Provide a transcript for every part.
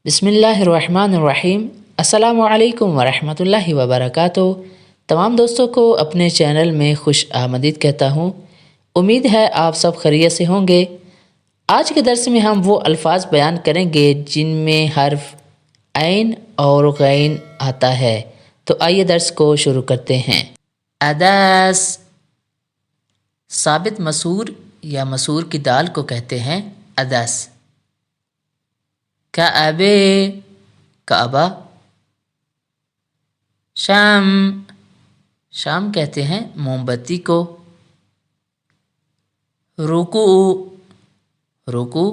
بسم اللہ الرحمن الرحیم۔ السلام علیکم ورحمۃ اللہ وبرکاتہ۔ تمام دوستوں کو اپنے چینل میں خوش آمدید کہتا ہوں۔ امید ہے آپ سب خیریت سے ہوں گے۔ آج کے درس میں ہم وہ الفاظ بیان کریں گے جن میں حرف عین اور غین آتا ہے۔ تو آئیے درس کو شروع کرتے ہیں۔ عدس، ثابت مسور یا مسور کی دال کو کہتے ہیں عدس۔ کعبے، کعبہ۔ شام، شام کہتے ہیں موم بتی کو۔ رکوع، رکوع۔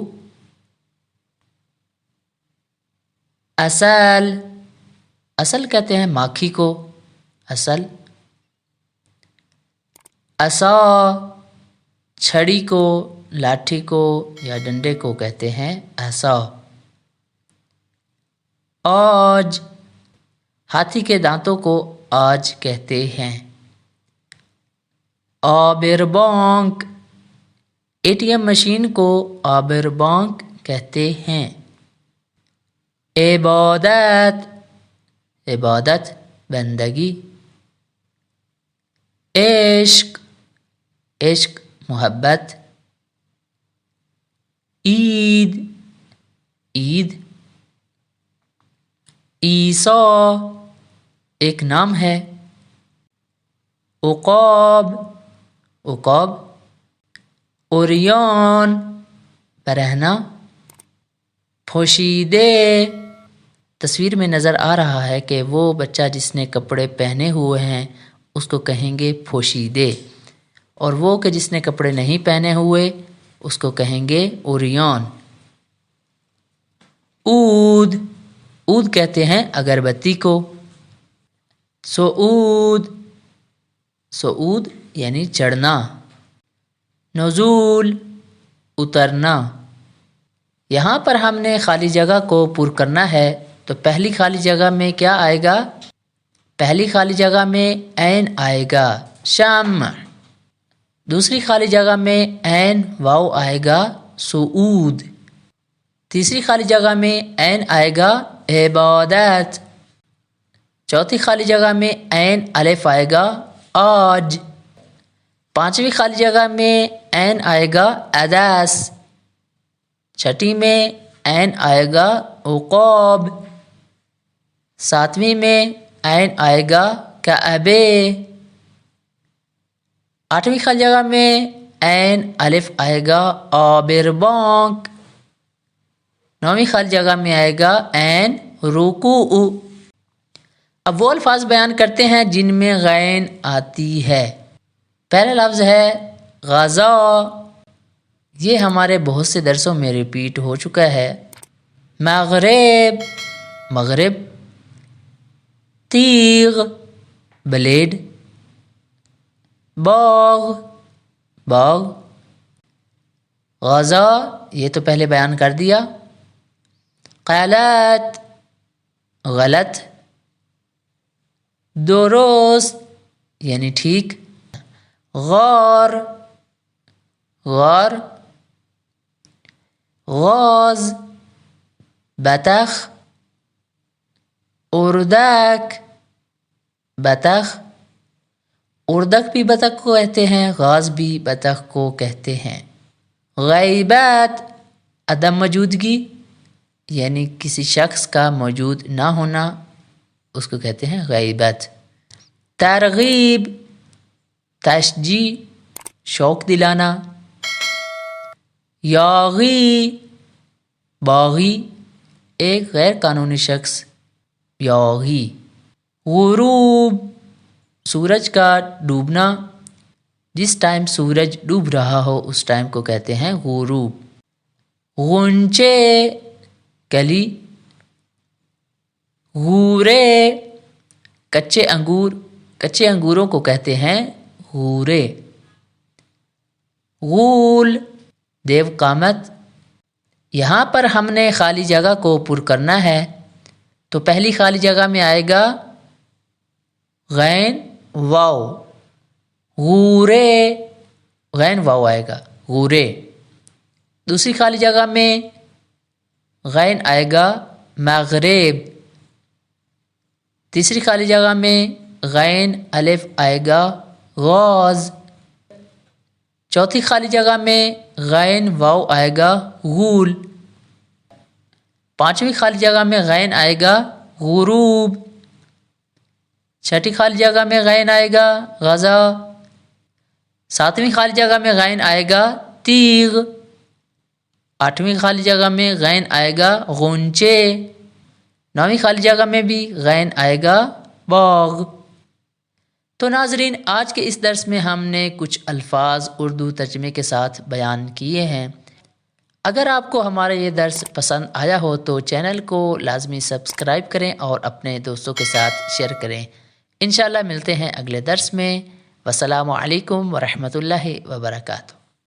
عسل، عسل کہتے ہیں ماکھی کو، عسل۔ عصا، چھڑی کو، لاٹھی کو یا ڈنڈے کو کہتے ہیں عصا۔ آج، ہاتھی کے دانتوں کو آج کہتے ہیں۔ آبر بانک، اے ٹی ایم مشین کو آبر بانک کہتے ہیں۔ عبادت، عبادت بندگی۔ عشق، عشق محبت۔ عید، عید۔ عیسیٰ، ایک نام ہے۔ عقاب، عقاب۔ عریان، برہنہ۔ پوشیدے، تصویر میں نظر آ رہا ہے کہ وہ بچہ جس نے کپڑے پہنے ہوئے ہیں اس کو کہیں گے پوشیدے، اور وہ کہ جس نے کپڑے نہیں پہنے ہوئے اس کو کہیں گے عریان۔ عود، عود کہتے ہیں اگربتی کو۔ صعود، صعود یعنی چڑھنا۔ نزول، اترنا۔ یہاں پر ہم نے خالی جگہ کو پر کرنا ہے، تو پہلی خالی جگہ میں کیا آئے گا؟ پہلی خالی جگہ میں عین آئے گا، شام۔ دوسری خالی جگہ میں عین واو آئے گا، صعود۔ تیسری خالی جگہ میں عین آئے گا، عبادت۔ چوتھی خالی جگہ میں عین الف آئے گا، آج۔ پانچویں خالی جگہ میں عین آئے گا، عدس۔ چھٹی میں عین آئے گا، عقاب۔ ساتویں میں عین آئے گا، کعبے۔ آٹھویں خالی جگہ میں عین الف آئے گا، آبر بانک۔ نویں خالی جگہ میں آئے گا عین رکوع۔ اب وہ الفاظ بیان کرتے ہیں جن میں غین آتی ہے۔ پہلا لفظ ہے غزا، یہ ہمارے بہت سے درسوں میں ریپیٹ ہو چکا ہے۔ مغرب، مغرب۔ تیغ، بلیڈ۔ باغ، باغ۔ غزا یہ تو پہلے بیان کر دیا۔ غلط، غلط۔ درست یعنی ٹھیک۔ غار، غار۔ غاز، بطخ۔ اردک، بطخ۔ اردک بھی بطخ کو کہتے ہیں، غاز بھی بطخ کو کہتے ہیں۔ غیبت، عدم موجودگی یعنی کسی شخص کا موجود نہ ہونا، اس کو کہتے ہیں غیبت۔ ترغیب، تشجیع، شوق دلانا۔ یاغی، باغی، ایک غیر قانونی شخص، یاغی۔ غروب، سورج کا ڈوبنا، جس ٹائم سورج ڈوب رہا ہو اس ٹائم کو کہتے ہیں غروب۔ غنچے، کلی۔ غورے، کچے انگور، کچے انگوروں کو کہتے ہیں غورے۔ غول، دیو قامت۔ یہاں پر ہم نے خالی جگہ کو پر کرنا ہے، تو پہلی خالی جگہ میں آئے گا غین واو، غورے، غین واو آئے گا، غورے۔ دوسری خالی جگہ میں غین آئے گا، مغرب۔ تیسری خالی جگہ میں غین الف آئے گا، غوز۔ چوتھی خالی جگہ میں غین واو آئے گا، غول۔ پانچویں خالی جگہ میں غین آئے گا، غروب۔ چھٹی خالی جگہ میں غین آئے گا، غزا۔ ساتویں خالی جگہ میں غین آئے گا، تیغ۔ آٹھویں خالی جگہ میں غین آئے گا، غنچے۔ نویں خالی جگہ میں بھی غین آئے گا، باغ۔ تو ناظرین، آج کے اس درس میں ہم نے کچھ الفاظ اردو ترجمے کے ساتھ بیان کیے ہیں۔ اگر آپ کو ہمارا یہ درس پسند آیا ہو تو چینل کو لازمی سبسکرائب کریں اور اپنے دوستوں کے ساتھ شیئر کریں۔ انشاءاللہ ملتے ہیں اگلے درس میں۔ والسلام علیکم ورحمۃ اللہ وبرکاتہ۔